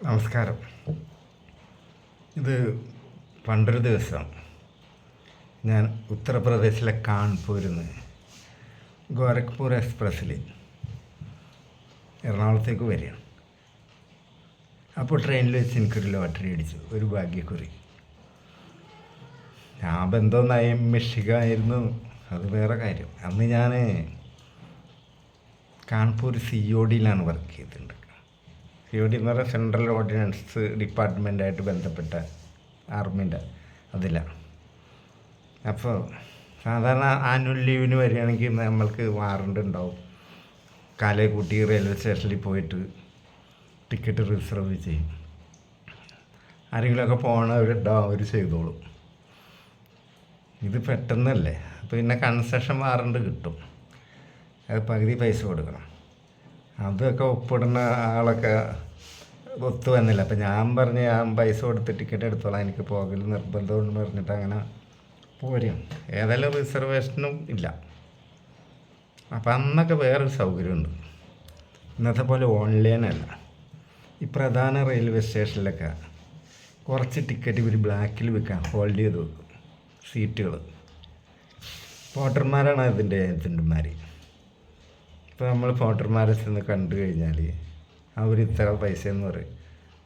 നമസ്കാരം. ഇത് പണ്ടൊരു ദിവസം ഞാൻ ഉത്തർപ്രദേശിലെ കാൺപൂരിൽ നിന്ന് ഗോരഖ്പൂർ എക്സ്പ്രസ്സിൽ എറണാകുളത്തേക്ക് വരികയാണ്. അപ്പോൾ ട്രെയിനിൽ വെച്ച് എനിക്കൊരു ലോട്ടറി അടിച്ചു, ഒരു ഭാഗ്യക്കുറി. ഞാൻ ബന്ധം നൈമിഷികമായിരുന്നു, അത് വേറെ കാര്യം. അന്ന് ഞാൻ കാൺപൂർ CODയിലാണ് വർക്ക് ചെയ്തിട്ടുണ്ട്. COD എന്ന് പറഞ്ഞാൽ സെൻട്രൽ ഓർഡിനൻസ് ഡിപ്പാർട്ട്മെൻറ്റായിട്ട് ബന്ധപ്പെട്ട ആർമിൻ്റെ അതിലാണ്. അപ്പോൾ സാധാരണ ആനുവൽ ലീവിന് വരികയാണെങ്കിൽ നമ്മൾക്ക് വാറണ്ട് ഉണ്ടാവും. കാലേ കൂട്ടി റെയിൽവേ സ്റ്റേഷനിൽ പോയിട്ട് ടിക്കറ്റ് റിസർവ് ചെയ്യും. ആരെങ്കിലുമൊക്കെ പോകണവരുണ്ടാവും, അവർ ചെയ്തോളും. ഇത് പെട്ടെന്നല്ലേ, അപ്പോൾ പിന്നെ കൺസെഷൻ വാറണ്ട് കിട്ടും. അത് പകുതി പൈസ കൊടുക്കണം. അതൊക്കെ ഒപ്പിടുന്ന ആളൊക്കെ ഒത്തു വന്നില്ല. അപ്പം ഞാൻ പറഞ്ഞ് ഞാൻ പൈസ കൊടുത്ത് ടിക്കറ്റ് എടുത്തോളാം, എനിക്ക് പോകൽ നിർബന്ധമെന്ന് പറഞ്ഞിട്ട് അങ്ങനെ പോരും. ഏതായാലും റിസർവേഷനും ഇല്ല. അപ്പം അന്നൊക്കെ വേറൊരു സൗകര്യമുണ്ട്. ഇന്നത്തെ പോലെ ഓൺലൈനല്ല. ഈ പ്രധാന റെയിൽവേ സ്റ്റേഷനിലൊക്കെ കുറച്ച് ടിക്കറ്റ് ഇവർ ബ്ലാക്കിൽ വെക്കാൻ ഹോൾഡ് ചെയ്ത് വെക്കും സീറ്റുകൾ. പോട്ടർമാരാണ് അതിൻ്റെ ഏജൻറ്റുമാർ. ഇപ്പോൾ നമ്മൾ പോട്ടർമാരെ ചെന്ന് കണ്ടു കഴിഞ്ഞാൽ അവർ ഇത്ര പൈസ എന്ന് പറയും,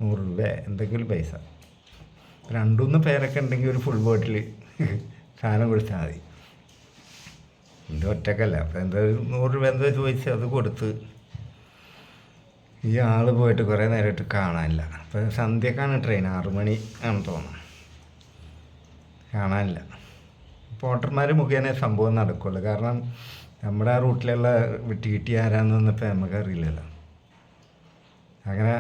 100 രൂപ എന്തെങ്കിലും പൈസ. 2-3 പേരൊക്കെ ഉണ്ടെങ്കിൽ ഒരു ഫുൾ ബോട്ടിൽ സാധനം കൊടുത്താൽ മതി. ഇത് ഒറ്റക്കല്ല. അപ്പോൾ എന്താ 100 രൂപ എന്താ ചോദിച്ചാൽ അത് കൊടുത്ത് ഈ ആൾ പോയിട്ട് കുറേ നേരമായിട്ട് കാണാനില്ല. അപ്പോൾ സന്ധ്യക്കാണ് ട്രെയിൻ, 6 മണി ആണെന്ന് തോന്നുന്നു. കാണാനില്ല. പോട്ടർമാർ മുഖേന സംഭവം നടക്കുള്ളൂ. കാരണം നമ്മുടെ ആ റൂട്ടിലുള്ള TT ആരാന്നൊന്നിപ്പോൾ നമുക്കറിയില്ലല്ലോ. അങ്ങനെ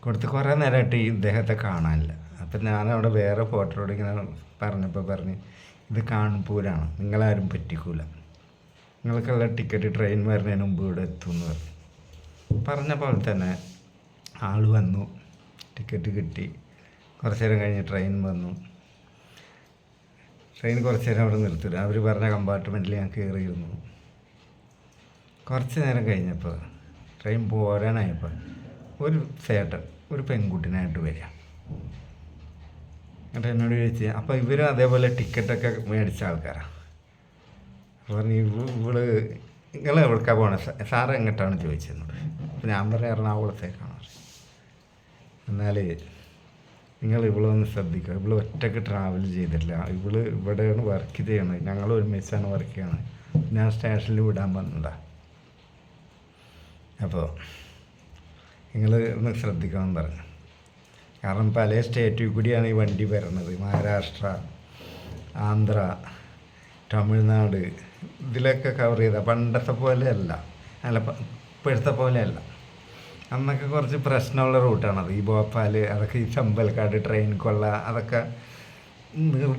കൊടുത്ത് കുറേ നേരമായിട്ട് ഈ ഇദ്ദേഹത്തെ കാണാനില്ല. അപ്പം ഞാനവിടെ വേറെ പോട്ടറോട് ഇങ്ങനെ പറഞ്ഞ് ഇത് കാൺപൂരാണ്, നിങ്ങളാരും പറ്റിക്കൂല, നിങ്ങൾക്കുള്ള ടിക്കറ്റ് ട്രെയിൻ വരുന്നതിന് മുമ്പ് ഇവിടെ എത്തുമെന്ന് പറഞ്ഞപ്പോൾ തന്നെ ആൾ വന്നു, ടിക്കറ്റ് കിട്ടി. കുറച്ച് നേരം കഴിഞ്ഞ് ട്രെയിൻ വന്നു. ട്രെയിൻ കുറച്ച് നേരം അവിടെ നിർത്തില്ല. അവർ പറഞ്ഞ കമ്പാർട്ട്മെൻറ്റിൽ ഞാൻ കയറിയിരുന്നു. കുറച്ച് നേരം കഴിഞ്ഞപ്പോൾ ട്രെയിൻ പോരാനായപ്പോൾ ഒരു ചേട്ടൻ ഒരു പെൺകുട്ടിനായിട്ട് വരിക. എന്നിട്ട് എന്നോട് ചോദിച്ചു, അപ്പോൾ ഇവരും അതേപോലെ ടിക്കറ്റൊക്കെ മേടിച്ച ആൾക്കാരാണ്. പറഞ്ഞു ഇവള് നിങ്ങൾ എവിടേക്കാണ് പോകണത്, സാറ് എങ്ങോട്ടാണ് ചോദിച്ചെന്നോട്. അപ്പോൾ ഞാൻ പറഞ്ഞ എറണാകുളത്തേക്കാണ്. എന്നാൽ നിങ്ങൾ ഇവളൊന്ന് ശ്രദ്ധിക്കുക, ഇവൾ ഒറ്റയ്ക്ക് ട്രാവൽ ചെയ്തിട്ടില്ല, ഇവൾ ഇവിടെയാണ് വർക്ക് ചെയ്യണത്, ഞങ്ങൾ ഒരുമിച്ചാണ് വർക്ക് ചെയ്യണത്, ഞാൻ സ്റ്റേഷനിൽ വിടാൻ വന്നതാണ്. അപ്പോൾ നിങ്ങൾ ഒന്ന് ശ്രദ്ധിക്കണം പറഞ്ഞു. കാരണം പല സ്റ്റേറ്റിൽ കൂടിയാണ് ഈ വണ്ടി വരുന്നത്. മഹാരാഷ്ട്ര, ആന്ധ്ര, തമിഴ്നാട്, ഇതിലൊക്കെ കവർ ചെയ്താൽ പണ്ടത്തെ പോലെയല്ല, ഇപ്പോഴത്തെ പോലെയല്ല. അന്നൊക്കെ കുറച്ച് പ്രശ്നമുള്ള റൂട്ടാണത്. ഈ ഭോപ്പാൽ, അതൊക്കെ ഈ ചമ്പൽക്കാട് ട്രെയിൻ കൊള്ള അതൊക്കെ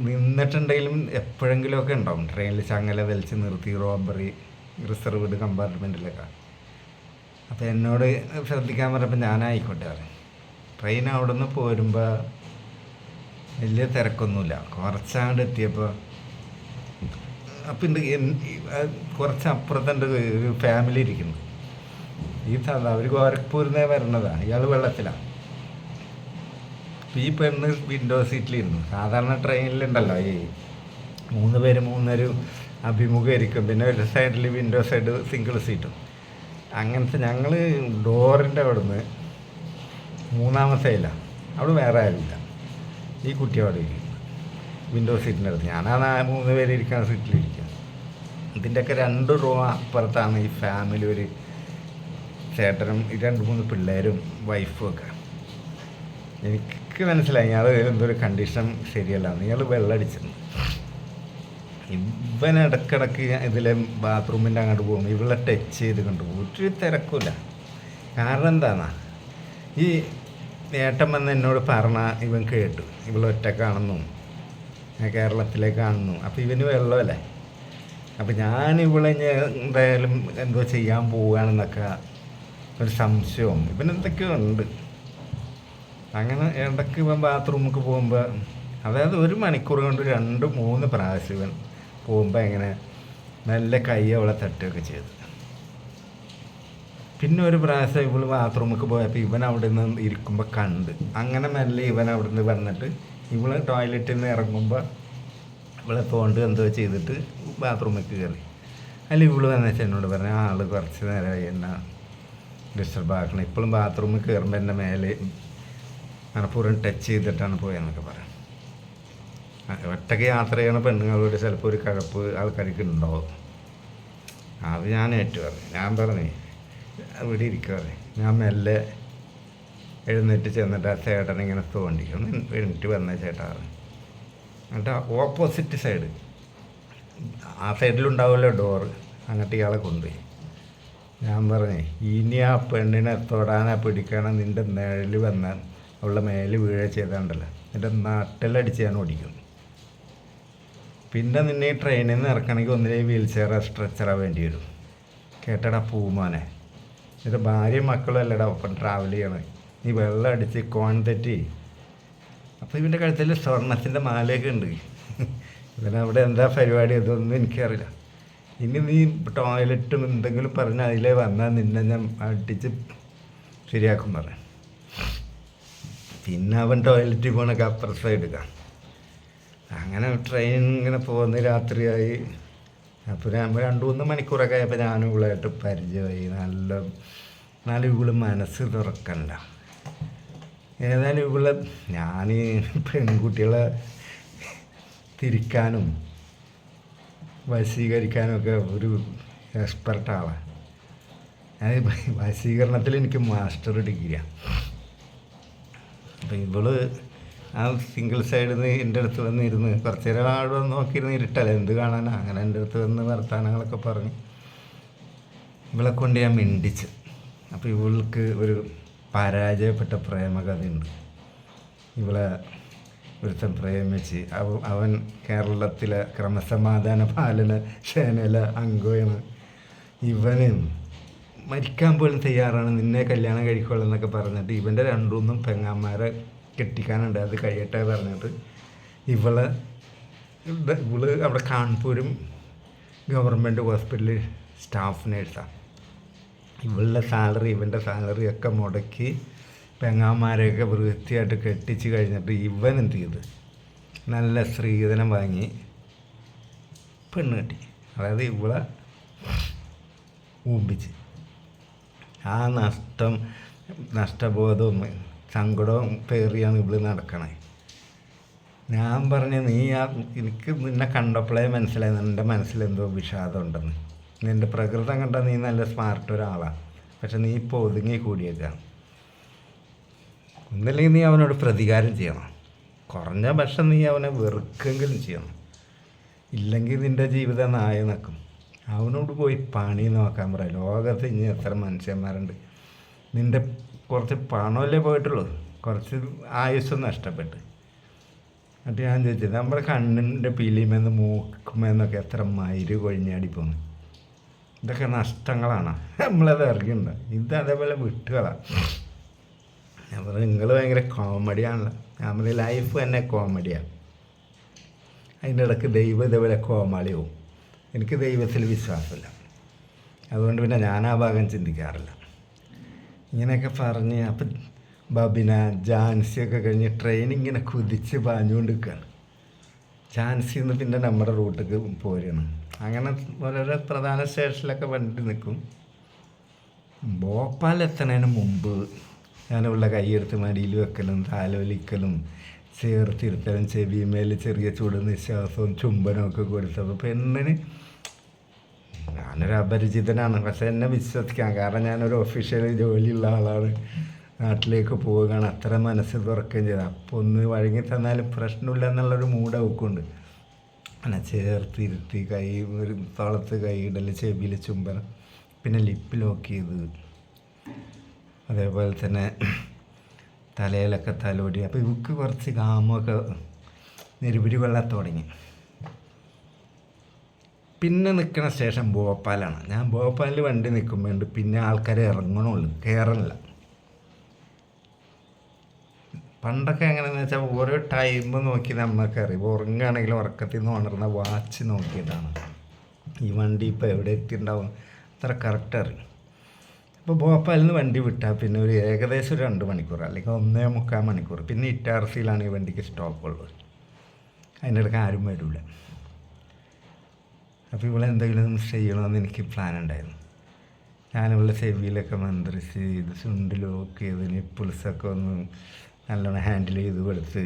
നിന്നിട്ടുണ്ടെങ്കിലും എപ്പോഴെങ്കിലുമൊക്കെ ഉണ്ടാവും. ട്രെയിനിൽ ചങ്ങല വലിച്ച് നിർത്തി റോബറി, റിസർവ്ഡ് കമ്പാർട്ട്മെൻറ്റിലൊക്കെ. അപ്പോൾ എന്നോട് ശ്രദ്ധിക്കാൻ പറഞ്ഞപ്പോൾ ഞാനായിക്കോട്ടെ പറയും. ട്രെയിൻ അവിടെ നിന്ന് പോരുമ്പോൾ വലിയ തിരക്കൊന്നുമില്ല. കുറച്ചാണ്ട് എത്തിയപ്പോൾ അപ്പം കുറച്ച് അപ്പുറത്തുണ്ട് ഒരു ഫാമിലി ഇരിക്കുന്നു. ഈ അവർ ഗോരഖ്പൂരിൽ നിന്ന് വരണതാണ്, ഇയാൾ വെള്ളത്തിലാണ്. ഈ പെണ്ണ് വിൻഡോ സീറ്റിലിരുന്നു. സാധാരണ ട്രെയിനിലുണ്ടല്ലോ ഈ 3 പേര് 3 അഭിമുഖം ഇരിക്കും, പിന്നെ ഒരു സൈഡിൽ വിൻഡോ സൈഡ് സിംഗിൾ സീറ്റും. അങ്ങനത്തെ ഞങ്ങൾ ഡോറിൻ്റെ അവിടെ നിന്ന് 3ാമത്തേലാണ്. അവിടെ വേറെ ആരുമില്ല. ഈ കുട്ടി അവിടെ ഇരിക്കും വിൻഡോ സീറ്റിൻ്റെ അടുത്ത്. ഞാനാണ് 3 പേര് ഇരിക്കുന്ന സീറ്റിലിരിക്കുക. ഇതിൻ്റെയൊക്കെ 2 റോ അപ്പുറത്താണ് ഈ ഫാമിലി, ഒരു ചേട്ടനും 2-3 പിള്ളേരും വൈഫും ഒക്കെ. എനിക്ക് മനസ്സിലായി ഇയാൾ എന്തൊരു കണ്ടീഷൻ ശരിയല്ല. ഇയാൾ വെള്ളമടിച്ചിരുന്നു. ഇവൻ ഇടക്കിടക്ക് ഇതിലെ ബാത്റൂമിൻ്റെ അങ്ങോട്ട് പോകും, ഇവളെ ടച്ച് ചെയ്ത് കൊണ്ടുപോകും. ഒരു തിരക്കില്ല. കാരണം എന്താണെന്നാ, ഈ ഏട്ടൻ വന്ന് എന്നോട് പറഞ്ഞാൽ ഇവൻ കേട്ടു, ഇവൾ ഒറ്റക്കാണെന്നും കേരളത്തിലേക്കാണെന്നും. അപ്പോൾ ഇവന് വെള്ളമല്ലേ. അപ്പോൾ ഞാൻ ഇവളെ എന്തായാലും എന്തോ ചെയ്യാൻ പോവുകയാണെന്നൊക്കെ ഒരു സംശയവും ഇവനെന്തൊക്കെയോ ഉണ്ട്. അങ്ങനെ ഇടയ്ക്ക് ഇവൻ ബാത്റൂമിലേക്ക് പോകുമ്പോൾ, അതായത് 1 മണിക്കൂർ കൊണ്ട് 2-3 പ്രാവശ്യം ഇവൻ പോകുമ്പോൾ ഇങ്ങനെ നല്ല കൈ അവളെ തട്ടുകയൊക്കെ ചെയ്തു. പിന്നെ ഒരു പ്രാവശ്യം ഇവള് ബാത്റൂമിലേക്ക് പോയപ്പോൾ ഇവൻ അവിടെ നിന്ന് ഇരിക്കുമ്പോൾ കണ്ട്, അങ്ങനെ മെല്ലെ ഇവൻ അവിടെ നിന്ന് വന്നിട്ട് ഇവള് ടോയ്ലറ്റിൽ നിന്ന് ഇറങ്ങുമ്പോൾ ഇവളെ തോണ്ട് എന്തോ ചെയ്തിട്ട് ബാത്റൂമിലേക്ക് കയറി. അതിൽ ഇവള് വന്ന എന്നോട് പറഞ്ഞ ആൾ കുറച്ച് നേരമായി എന്നെ ഡിസ്റ്റർബ് ആക്കണം, ഇപ്പോഴും ബാത്റൂമിൽ കയറുമ്പോൾ എൻ്റെ മേലെ മനഃപൂർവ്വം ടച്ച് ചെയ്തിട്ടാണ് പോയെന്നൊക്കെ പറയാം. ഒറ്റയ്ക്ക് യാത്ര ചെയ്യുന്ന പെണ്ണുങ്ങളോട് ചിലപ്പോൾ ഒരു കഴപ്പ് ആൾക്കാർക്ക് ഉണ്ടാവും. അത് ഞാൻ ഏറ്റു പറഞ്ഞു. ഞാൻ പറഞ്ഞു ഇവിടെ ഇരിക്കുക. ഞാൻ മെല്ലെ എഴുന്നേറ്റ് ചെന്നിട്ട് ആ ചേട്ടൻ ഇങ്ങനെ തോണ്ടിക്കുന്നു, എഴുന്നേറ്റ് വന്ന ചേട്ടാ. എന്നിട്ട് ഓപ്പോസിറ്റ് സൈഡ്, ആ സൈഡിലുണ്ടാവുമല്ലോ ഡോറ്, അങ്ങോട്ട് ഇയാളെ കൊണ്ടുപോയി. ഞാൻ പറഞ്ഞേ ഇനി ആ പെണ്ണിനെ തൊടാനാ പിടിക്കണം, നിൻ്റെ നിഴൽ വന്നാൽ അവളുടെ മേല് വീഴ ചെയ്താണ്ടല്ലോ, നിൻ്റെ നട്ടിലടിച്ച് ഞാൻ ഓടിക്കുന്നു. പിന്നെ നിന്നെ ഈ ട്രെയിനിൽ നിന്ന് ഇറക്കണമെങ്കിൽ ഒന്നിലെ വീൽ ചെയറോ സ്ട്രെച്ചറോ വേണ്ടി വരും. കേട്ടടാ പൂമോനെ, നിൻ്റെ ഭാര്യയും മക്കളും അല്ലടാ ഒപ്പം ട്രാവൽ ചെയ്യണേ. നീ വെള്ളം അടിച്ച് കോൺ തെറ്റി. അപ്പോൾ ഇവൻ്റെ കഴുത്തിൽ സ്വർണ്ണത്തിൻ്റെ മാലയൊക്കെ ഉണ്ട്. ഇവനവിടെ എന്താ പരിപാടി ഇതൊന്നും എനിക്കറിയില്ല. ഇനി നീ ടോയ്ലറ്റും എന്തെങ്കിലും പറഞ്ഞാൽ അതിലേ വന്നാൽ നിന്നെ ഞാൻ അടിച്ച് ശരിയാക്കും പറഞ്ഞു. പിന്നെ അവൻ ടോയ്ലറ്റിൽ പോകണൊക്കെ അപ്പുറത്തെ എടുക്കാം. അങ്ങനെ ട്രെയിൻ ഇങ്ങനെ പോകുന്ന രാത്രിയായി. അപ്പോൾ ഞാൻ 2-3 മണിക്കൂറൊക്കെ ആയപ്പോൾ ഞാനും ഇവളായിട്ട് പരിചയമായി. എന്നാലും ഇവള് മനസ്സ് തുറക്കണ്ട. ഏതായാലും ഇവളെ ഞാൻ പെൺകുട്ടികളെ തിരിക്കാനും വശീകരിക്കാനും ഒക്കെ ഒരു എക്സ്പെർട്ട് ആളാണ്. ഞാൻ വശീകരണത്തിൽ എനിക്ക് മാസ്റ്റർ ഡിഗ്രിയാണ്. അപ്പം ഇവള് ആ സിംഗിൾ സൈഡിൽ നിന്ന് എൻ്റെ അടുത്ത് വന്നിരുന്ന് കുറച്ച് നേരം ആടെ നോക്കിയിരുന്ന് ഇരുട്ടല്ല എന്ത് കാണാനാ, അങ്ങനെ എൻ്റെ അടുത്ത് വന്ന് വർത്തമാനങ്ങളൊക്കെ പറഞ്ഞ് ഇവളെ കൊണ്ട് ഞാൻ മിണ്ടിച്ച്. അപ്പോൾ ഇവൾക്ക് ഒരു പരാജയപ്പെട്ട പ്രേമകഥയുണ്ട്. ഇവളെ ഒരുത്തൻ പ്രേമിച്ച് അവൻ കേരളത്തിലെ ക്രമസമാധാന പാലന സേനയിലെ അംഗമാണ്. ഇവന് മരിക്കാൻ പോലും തയ്യാറാണ്, നിന്നെ കല്യാണം കഴിക്കുള്ളൂ എന്നൊക്കെ പറഞ്ഞിട്ട് ഇവൻ്റെ 2-3 പെങ്ങന്മാരെ കെട്ടിക്കാനുണ്ട്, അത് കഴിയട്ടെ പറഞ്ഞിട്ട് ഇവള് അവിടെ കാൺപൂരും ഗവൺമെൻറ് ഹോസ്പിറ്റലിൽ സ്റ്റാഫ് നേഴ്സാണ്. ഇവളുടെ സാലറി ഇവൻ്റെ സാലറി ഒക്കെ മുടക്കി പെങ്ങാന്മാരെയൊക്കെ വൃത്തിയായിട്ട് കെട്ടിച്ച് കഴിഞ്ഞിട്ട് ഇവൻ എന്ത് ചെയ്ത് നല്ല സ്ത്രീധനം വാങ്ങി പെണ്ണ് കെട്ടി. അതായത് ഇവളെ ഊമ്പിച്ച്. ആ നഷ്ടബോധവും സങ്കടവും പേറിയാണ് ഇവള് നടക്കണേ. ഞാൻ പറഞ്ഞു എനിക്ക് നിന്നെ കണ്ടപ്പോഴേ മനസ്സിലായി നിൻ്റെ മനസ്സിലെന്തോ വിഷാദം ഉണ്ടെന്ന്. നിൻ്റെ പ്രകൃതം കണ്ടാൽ നീ നല്ല സ്മാർട്ട് ഒരാളാണ്, പക്ഷെ നീ ഇപ്പോൾ ഒതുങ്ങി കൂടിയേക്കാണ്. ഒന്നില്ലെങ്കിൽ നീ അവനോട് പ്രതികാരം ചെയ്യണം, കുറഞ്ഞ പക്ഷം നീ അവനെ വെറുക്കെങ്കിലും ചെയ്യണം. ഇല്ലെങ്കിൽ നിൻ്റെ ജീവിതം നായ നിൽക്കും. അവനോട് പോയി പണി നോക്കാൻ പറയാം. ലോകത്ത് ഇനി എത്ര മനുഷ്യന്മാരുണ്ട്. നിൻ്റെ കുറച്ച് പണമല്ലേ പോയിട്ടുള്ളൂ, കുറച്ച് ആയുസ്സും നഷ്ടപ്പെട്ട്. എന്നിട്ട് ഞാൻ ചോദിച്ചത് നമ്മുടെ കണ്ണിൻ്റെ പിലിമെന്ന് മൂക്കുമെന്നൊക്കെ എത്ര മയിര് കൊഴിഞ്ഞാടി പോകുന്നു. ഇതൊക്കെ നഷ്ടങ്ങളാണ്, നമ്മളത് അറിയണ്ട. ഇത് അതേപോലെ വിട്ടുകളാണ്. ഞാൻ പറഞ്ഞു നിങ്ങൾ ഭയങ്കര കോമഡിയാണല്ലോ. ഞാൻ പറഞ്ഞു ലൈഫ് തന്നെ കോമഡിയാണ്. അതിൻ്റെ ഇടയ്ക്ക് ദൈവം ഇതേപോലെ കോമാളിയാവും. എനിക്ക് ദൈവത്തിൽ വിശ്വാസമില്ല, അതുകൊണ്ട് പിന്നെ ഞാൻ ആ ഭാഗം ചിന്തിക്കാറില്ല. ഇങ്ങനെയൊക്കെ പറഞ്ഞ് അപ്പം ബബിന ജാൻസിയൊക്കെ കഴിഞ്ഞ് ട്രെയിൻ ഇങ്ങനെ കുതിച്ച് പാഞ്ഞുകൊണ്ട് നിൽക്കുകയാണ്. ജാൻസിയിൽ നിന്ന് പിന്നെ നമ്മുടെ റൂട്ടിലേക്ക് പോരുകയാണ്. അങ്ങനെ ഓരോരോ പ്രധാന സ്റ്റേഷനിലൊക്കെ വണ്ടി നിൽക്കും. ഭോപ്പാൽ എത്തുന്നതിന് മുമ്പ് ഞാനുള്ള കൈയെടുത്ത് മടിയിൽ വെക്കലും താലോലിക്കലും ചേർത്തിരുത്തലും ചെവിമേൽ ചെറിയ ചൂട് നിശ്വാസവും ചുംബനവും ഒക്കെ കൊടുത്തപ്പോൾ പെണ്ണിന് ഞാനൊരു അപരിചിതനാണ്, പക്ഷെ എന്നെ വിശ്വസിക്കാം. കാരണം ഞാനൊരു ഒഫീഷ്യൽ ജോലിയുള്ള ആളാണ്, നാട്ടിലേക്ക് പോവുകയാണ്, അത്ര മനസ്സ് തുറക്കുകയും ചെയ്ത്. അപ്പോൾ ഒന്ന് വഴങ്ങി തന്നാലും പ്രശ്നമില്ല എന്നുള്ളൊരു മൂഡ് അവക്കുണ്ട്. അങ്ങനെ ചേർത്തിരുത്തി കൈ ഒരു തോളത്ത് കൈയിടൽ, ചെവിയിൽ ചുംബനം, പിന്നെ ലിപ്പ് ലോക്ക് ചെയ്ത്, അതേപോലെ തന്നെ തലയിലൊക്കെ തലോടി. അപ്പോൾ ഇവക്ക് കുറച്ച് കാമൊക്കെ നിരുപിരി കൊള്ളാൻ തുടങ്ങി. പിന്നെ നിൽക്കുന്ന സ്റ്റേഷൻ ഭോപ്പാലാണ്. ഞാൻ ഭോപ്പാലിൽ വണ്ടി നിൽക്കുമ്പോഴുണ്ട് പിന്നെ ആൾക്കാരെ ഇറങ്ങണുള്ളൂ, കയറണില്ല. പണ്ടൊക്കെ എങ്ങനെയാണെന്ന് വെച്ചാൽ ഓരോ ടൈം നോക്കി നമുക്കറിയാം. ഉറങ്ങുകയാണെങ്കിലും ഉറക്കത്തിൽ നിന്ന് ഉണർന്ന വാച്ച് നോക്കിയിട്ടാണ് ഈ വണ്ടി ഇപ്പോൾ എവിടെ എത്തിയിട്ടുണ്ടാവും അത്ര കറക്റ്റ് അറിയും. അപ്പോൾ ഭോപ്പാലിൽ നിന്ന് വണ്ടി വിട്ടാൽ പിന്നെ ഒരു ഏകദേശം ഒരു 2 മണിക്കൂർ അല്ലെങ്കിൽ 1.25 മണിക്കൂർ. പിന്നെ ഇറ്റാർസിയിലാണ് ഈ വണ്ടിക്ക് സ്റ്റോപ്പുള്ളത്. അതിൻ്റെ ഇടയ്ക്ക് ആരും വരില്ല. അപ്പോൾ ഇവിടെ എന്തെങ്കിലും ചെയ്യണമെന്ന് എനിക്ക് പ്ലാൻ ഉണ്ടായിരുന്നു. ഞാനിവിടെ ചെവിയിലൊക്കെ മന്ത്രിച്ച് ഇത് ചുണ്ട് ലോക്ക് ചെയ്ത് നിപ്പിൾസൊക്കെ ഒന്ന് നല്ലോണം ഹാൻഡിൽ ചെയ്ത് കൊടുത്ത്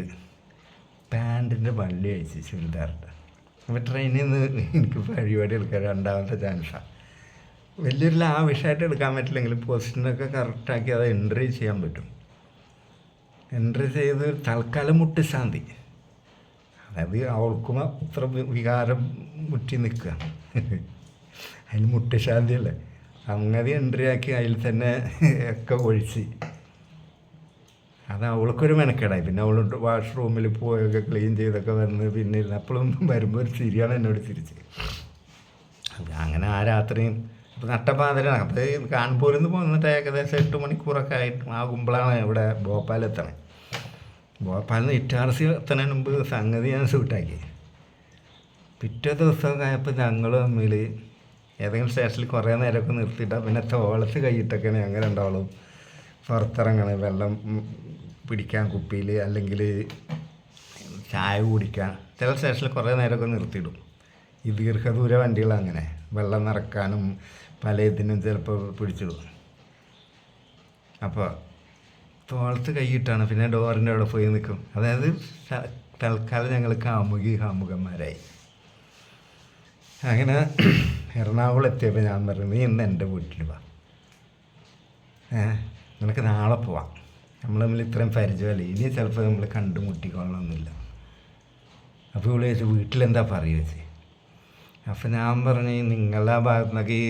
പാൻറ്റിൻ്റെ വള്ളി അയച്ച് ചുരിദാറിട്ട്. അപ്പോൾ ട്രെയിനിൽ നിന്ന് എനിക്ക് പരിപാടി എടുക്കാൻ 2ാമത്തെ ചാൻസാണ്. വലിയൊരു ലാവിഷായിട്ട് എടുക്കാൻ പറ്റില്ലെങ്കിലും പൊസിഷനൊക്കെ കറക്റ്റാക്കി അത് എൻട്രി ചെയ്യാൻ പറ്റും. എൻട്രി ചെയ്ത് തൽക്കാലം മുട്ടിശാന്തി, അതായത് അവൾക്കും അത്ര വികാരം മുറ്റി നിൽക്കുക. അതിന് മുട്ടിശാന്തിയല്ലേ, അങ്ങനെ എൻട്രി ആക്കി അതിൽ തന്നെ ഒക്കെ ഒഴിച്ച് അത് അവൾക്കൊരു മെനക്കേടായി. പിന്നെ അവൾ വാഷ്റൂമിൽ പോയൊക്കെ ക്ലീൻ ചെയ്തൊക്കെ വന്ന് പിന്നെ അപ്പോഴും വരുമ്പോൾ ഒരു ചിരിയാണ് എന്നോട് ചിരിച്ച്. അങ്ങനെ ആ രാത്രിയും അപ്പോൾ നട്ടപ്പാതിരാണ്. അപ്പോൾ കാൺപൂരിൽ നിന്ന് പോന്നിട്ട് ഏകദേശം 8 മണിക്കൂറൊക്കെ ആകുമ്പോഴാണ് ഇവിടെ ഭോപ്പാലെത്തണേ. ഭോപ്പാലിൽ നിന്ന് ഇറ്റാർസി എത്തുന്നതിന് മുമ്പ് സംഗതി ഞാൻ ഷൂട്ടാക്കി. പിറ്റേ ദിവസമൊക്കെ ആയപ്പോൾ ഞങ്ങൾ തമ്മിൽ ഏതെങ്കിലും സ്റ്റേഷനിൽ കുറേ നേരമൊക്കെ നിർത്തിയിട്ടാൽ പിന്നെ തോളത്ത് കൈയിട്ടൊക്കെയാണ് ഞങ്ങൾ രണ്ടാളും പുറത്തിറങ്ങണേ. വെള്ളം പിടിക്കാൻ കുപ്പിയിൽ, അല്ലെങ്കിൽ ചായ കുടിക്കാൻ. ചില സ്റ്റേഷനിൽ കുറേ നേരമൊക്കെ നിർത്തിയിടും. ഈ ദീർഘദൂര വണ്ടികൾ അങ്ങനെ വെള്ളം നിറക്കാനും പല ഇതിനും ചിലപ്പോൾ പിടിച്ചിടും. അപ്പോൾ തോളത്ത് കൈയിട്ടാണ് പിന്നെ ഡോറിൻ്റെ അവിടെ പോയി നിൽക്കും. അതായത് തൽക്കാലം ഞങ്ങൾ കാമുകന്മാരായി. അങ്ങനെ എറണാകുളം എത്തിയപ്പോൾ ഞാൻ പറഞ്ഞു, നീ ഇന്ന് എൻ്റെ വീട്ടിൽ വാ, നിനക്ക് നാളെ പോവാം. നമ്മൾ തമ്മിൽ ഇത്രയും പരിചയമല്ലേ, ഇനി ചിലപ്പോൾ നമ്മൾ കണ്ടുമുട്ടിക്കൊള്ളണമെന്നില്ല. അപ്പോൾ ഇവിടെ ചോദിച്ചു വീട്ടിലെന്താ പറയുക വെച്ച്. അപ്പോൾ ഞാൻ പറഞ്ഞു, നിങ്ങളുടെ ആ ഭാഗത്തു നിന്നൊക്കെ ഈ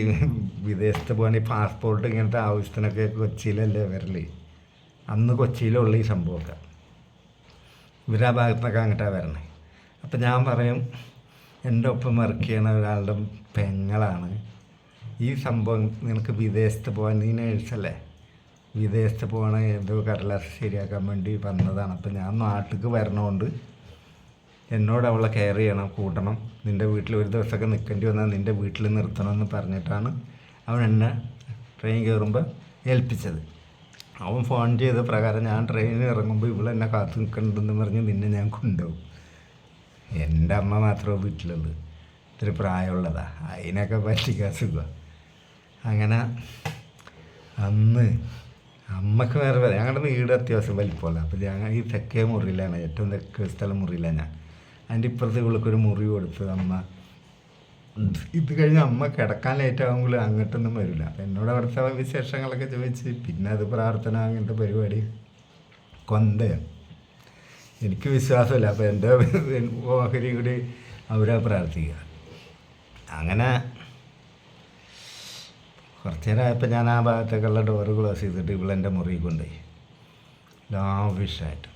വിദേശത്ത് പോകാൻ ഈ പാസ്പോർട്ട് ഇങ്ങനത്തെ ആവശ്യത്തിനൊക്കെ കൊച്ചിയിലല്ലേ വരല്. അന്ന് കൊച്ചിയിലുള്ള ഈ സംഭവമൊക്കെ ഇവരാ ഭാഗത്തു നിന്നൊക്കെ അങ്ങോട്ടാണ് വരണേ. അപ്പം ഞാൻ പറയും, എൻ്റെ ഒപ്പം വർക്ക് ചെയ്യണ ഒരാളുടെ പെങ്ങളാണ് ഈ സംഭവം, നിനക്ക് വിദേശത്ത് പോകാൻ, നീ നേഴ്സല്ലേ, വിദേശത്ത് പോകണ എന്തോ കടലാസ് ശരിയാക്കാൻ വേണ്ടി വന്നതാണ്. അപ്പം ഞാൻ നാട്ടിലേക്ക് വരണോണ്ട് എന്നോട് അവളെ കെയർ ചെയ്യണം, കൂട്ടണം, നിൻ്റെ വീട്ടിൽ ഒരു ദിവസമൊക്കെ നിൽക്കേണ്ടി വന്നാൽ നിൻ്റെ വീട്ടിൽ നിർത്തണമെന്ന് പറഞ്ഞിട്ടാണ് അവൻ എന്നെ ട്രെയിൻ കയറുമ്പോൾ ഏൽപ്പിച്ചത്. അവൻ ഫോൺ ചെയ്ത പ്രകാരം ഞാൻ ട്രെയിനിൽ ഇറങ്ങുമ്പോൾ ഇവളെന്നെ കാത്തു നിൽക്കണമെന്ന് പറഞ്ഞ് നിന്നെ ഞാൻ കൊണ്ടുപോകും. എൻ്റെ അമ്മ മാത്രമേ വീട്ടിലുള്ളൂ, ഇത്തിരി പ്രായമുള്ളതാണ്, അതിനൊക്കെ പറ്റിക്കാൻ സുഖം. അങ്ങനെ അന്ന് അമ്മക്ക് വേറെ പറയാം, ഞങ്ങളുടെ വീട് അത്യാവശ്യം വലിപ്പമല്ല. അപ്പോൾ ഞങ്ങൾ ഈ തെക്കേ മുറിയിലാണ്, ഏറ്റവും തെക്കേ സ്ഥലം മുറിയിലാണ് ഞാൻ. അതിൻ്റെ ഇപ്പുറത്ത് ഇവൾക്കൊരു മുറി കൊടുത്ത് അമ്മ. ഇത് കഴിഞ്ഞ് അമ്മ കിടക്കാൻ ലേറ്റ് ആകുമ്പോൾ അങ്ങോട്ടൊന്നും വരില്ല. അപ്പം എന്നോട് അവിടുത്തെ വിശേഷങ്ങളൊക്കെ ചോദിച്ച് പിന്നെ അത് പ്രാർത്ഥന അങ്ങനത്തെ പരിപാടി കൊന്തയാണ്. എനിക്ക് വിശ്വാസമില്ല. അപ്പോൾ എൻ്റെ ഓഹരി കൂടി അവരാ പ്രാർത്ഥിക്കുക. അങ്ങനെ കുറച്ച് നേരമായപ്പോൾ ഞാൻ ആ ഭാഗത്തേക്കുള്ള ഡോറ് ക്ലോസ് ചെയ്തിട്ട് ഇവളെൻ്റെ മുറി കൊണ്ടുപോയി. ലാവിഷായിട്ട്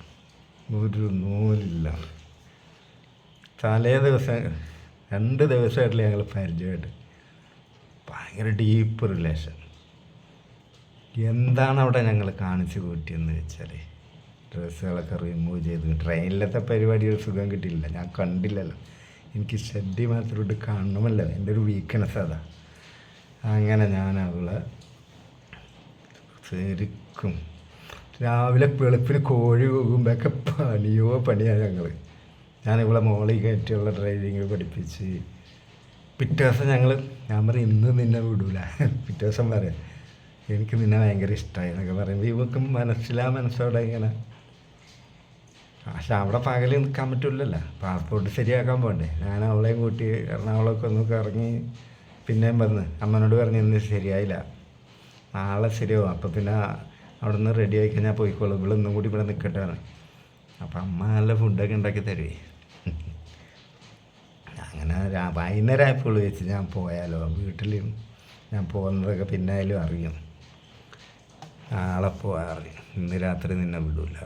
ഒരു നൂലില്ല. തലേ ദിവസം 2 ദിവസമായിട്ടില്ല ഞങ്ങൾ പരിചയമായിട്ട്. ഭയങ്കര ഡീപ്പ് റിലേഷൻ. എന്താണ് അവിടെ ഞങ്ങൾ കാണിച്ചു കൂട്ടിയെന്ന് വെച്ചാൽ ഡ്രസ്സുകളൊക്കെ റിമൂവ് ചെയ്ത്, ട്രെയിനിലത്തെ പരിപാടി ഒരു സുഖം കിട്ടിയില്ല, ഞാൻ കണ്ടില്ലല്ലോ. എനിക്ക് ഷെഡി മാത്രമായിട്ട് കാണണമല്ലോ, എൻ്റെ ഒരു വീക്ക്നെസ് അതാ. അങ്ങനെ ഞാൻ അവളെ ശരിക്കും രാവിലെ വെളുപ്പിന് കോഴി പോകുമ്പോഴൊക്കെ പണിയാണ് ഞങ്ങൾ. ഞാനിവളെ മോളിൽ കയറ്റിയുള്ള ഡ്രൈവിങ് പഠിപ്പിച്ച് പിറ്റേ ദിവസം ഞാൻ പറയും ഇന്ന് നിന്നെ വിടൂല. പിറ്റേ ദിവസം പറയാം എനിക്ക് നിന്നെ ഭയങ്കര ഇഷ്ടമായി എന്നൊക്കെ പറയുമ്പോൾ ഇവർക്ക് മനസ്സോടെ ഇങ്ങനെ. പക്ഷെ അവിടെ പകൽ നിൽക്കാൻ പറ്റില്ലല്ലോ, പാസ്പോർട്ട് ശരിയാക്കാൻ പോകണ്ടേ. ഞാൻ അവളെയും കൂട്ടി എറണാകുളമൊക്കെ ഒന്ന് കറങ്ങി പിന്നെയും വന്ന് അമ്മനോട് പറഞ്ഞ് ഇന്ന് ശരിയായില്ല, നാളെ ശരിയാവും, അപ്പോൾ പിന്നെ അവിടെ നിന്ന് റെഡി ആയി കഴിഞ്ഞാൽ പോയിക്കോളും, ഇവിടെ ഒന്നും കൂടി ഇവിടെ നിൽക്കട്ടെ. അപ്പം അമ്മ നല്ല ഫുഡൊക്കെ ഉണ്ടാക്കി തരുവേ. അങ്ങനെ വൈകുന്നേരമായപ്പോൾ വെച്ച് ഞാൻ പോയാലോ, വീട്ടിൽ ഞാൻ പോകുന്നതൊക്കെ പിന്നെ ആയാലും അറിയും, നാളെ പോകാറിയും, ഇന്ന് രാത്രി നിന്നെ വിടൂല.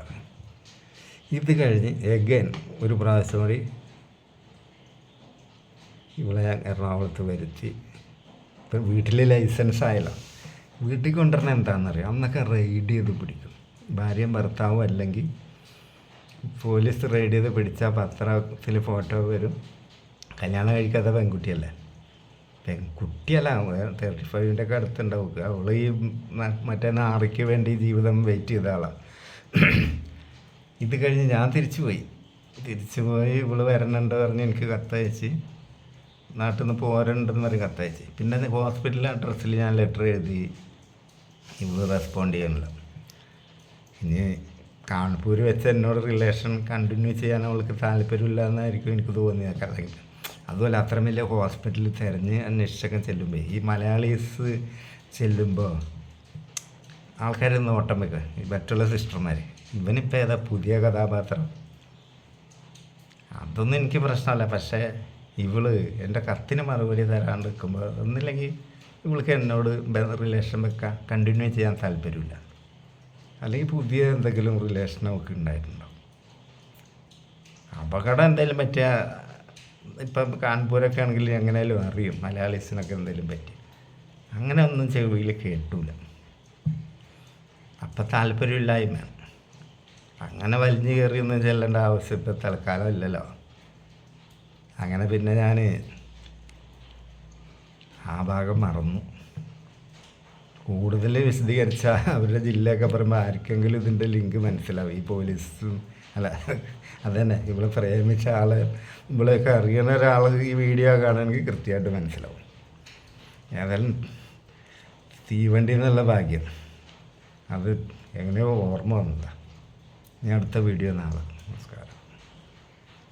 ഇത് കഴിഞ്ഞ് എഗൈൻ ഒരു പ്രാവശ്യം കൂടി ഇവിടെ എറണാകുളത്ത് വരുത്തി. ഇപ്പം വീട്ടിൽ ലൈസൻസ് ആയല്ലോ, വീട്ടിൽ കൊണ്ടുവരണ എന്താണെന്നറിയാം, അന്നൊക്കെ റെയ്ഡ് ചെയ്ത് പിടിക്കും. ഭാര്യയും ഭർത്താവും അല്ലെങ്കിൽ പോലീസ് റെയ്ഡ് ചെയ്ത് പിടിച്ചാൽ പത്രത്തിൽ ഫോട്ടോ വരും, കല്യാണം കഴിക്കാത്ത പെൺകുട്ടിയല്ലേ, കുട്ടിയല്ല 35 ഒക്കെ അടുത്തുണ്ടാവും. അവൾ ഈ മറ്റേ നാറിക്ക് വേണ്ടി ജീവിതം വെയിറ്റ് ചെയ്ത ആളാണ്. ഇത് കഴിഞ്ഞ് ഞാൻ തിരിച്ചു പോയി ഇവള് വരണുണ്ട് പറഞ്ഞ് എനിക്ക് കത്തയച്ച് നാട്ടിൽ നിന്ന് പോരണ്ടെന്ന് പറഞ്ഞ് കത്തയച്ച്. പിന്നെ ഹോസ്പിറ്റലിലെ അഡ്രസ്സിൽ ഞാൻ ലെറ്റർ എഴുതി, ഇവള് റെസ്പോണ്ട് ചെയ്യണില്ല. ഇനി കാൺപൂർ വെച്ച് എന്നോട് റിലേഷൻ കണ്ടിന്യൂ ചെയ്യാൻ അവൾക്ക് താല്പര്യമില്ല എന്നായിരിക്കും എനിക്ക് തോന്നിയത്. അതുപോലെ അത്ര വലിയ ഹോസ്പിറ്റലിൽ തിരഞ്ഞ് അന്വേഷിച്ചൊക്കെ ചെല്ലുമ്പോൾ ഈ മലയാളീസ് ചെല്ലുമ്പോൾ ആൾക്കാർ നോട്ടം വെക്കുക, ഈ മറ്റുള്ള സിസ്റ്റർമാർ. ഇവനിപ്പോൾ ഏതാ പുതിയ കഥാപാത്രം? അതൊന്നും എനിക്ക് പ്രശ്നമല്ല. പക്ഷേ ഇവള് എൻ്റെ കത്തിന് മറുപടി തരാണ്ട് നിൽക്കുമ്പോൾ ഒന്നില്ലെങ്കിൽ ഇവൾക്ക് എന്നോട് റിലേഷൻ വെക്കാൻ കണ്ടിന്യൂ ചെയ്യാൻ താല്പര്യമില്ല, അല്ലെങ്കിൽ പുതിയ എന്തെങ്കിലും റിലേഷൻ അവൾക്ക് ഉണ്ടായിട്ടുണ്ടാവും. അപകടം എന്തെങ്കിലും പറ്റിയ ഇപ്പം കാൺപൂരൊക്കെ ആണെങ്കിൽ എങ്ങനെയാലും അറിയും മലയാളീസിനൊക്കെ എന്തെങ്കിലും പറ്റി. അങ്ങനെ ഒന്നും ചെവിയിൽ കേട്ടൂല. അപ്പം താല്പര്യമില്ലായ്മ അങ്ങനെ വലിഞ്ഞു കയറിയൊന്നും ചെല്ലേണ്ട ആവശ്യം ഇപ്പം തൽക്കാലം ഇല്ലല്ലോ. അങ്ങനെ പിന്നെ ഞാൻ ആ ഭാഗം മറന്നു. കൂടുതൽ വിശദീകരിച്ചാൽ അവരുടെ ജില്ലയൊക്കെ പറയുമ്പോൾ ആർക്കെങ്കിലും ഇതിൻ്റെ ലിങ്ക് മനസ്സിലാവും. ഈ പോലീസും അല്ല അതന്നെ ഇവിടെ പ്രേമിച്ച ആളെ ഇവിടെയൊക്കെ അറിയുന്ന ഒരാൾ ഈ വീഡിയോ കാണുകയാണെങ്കിൽ കൃത്യമായിട്ട് മനസ്സിലാവും. ഏതായാലും തീവണ്ടി എന്നുള്ള ഭാഗ്യം അത് എങ്ങനെയോ ഓർമ്മ വന്നതാണ്. ഇനി അടുത്ത വീഡിയോ നാളെ. നമസ്കാരം.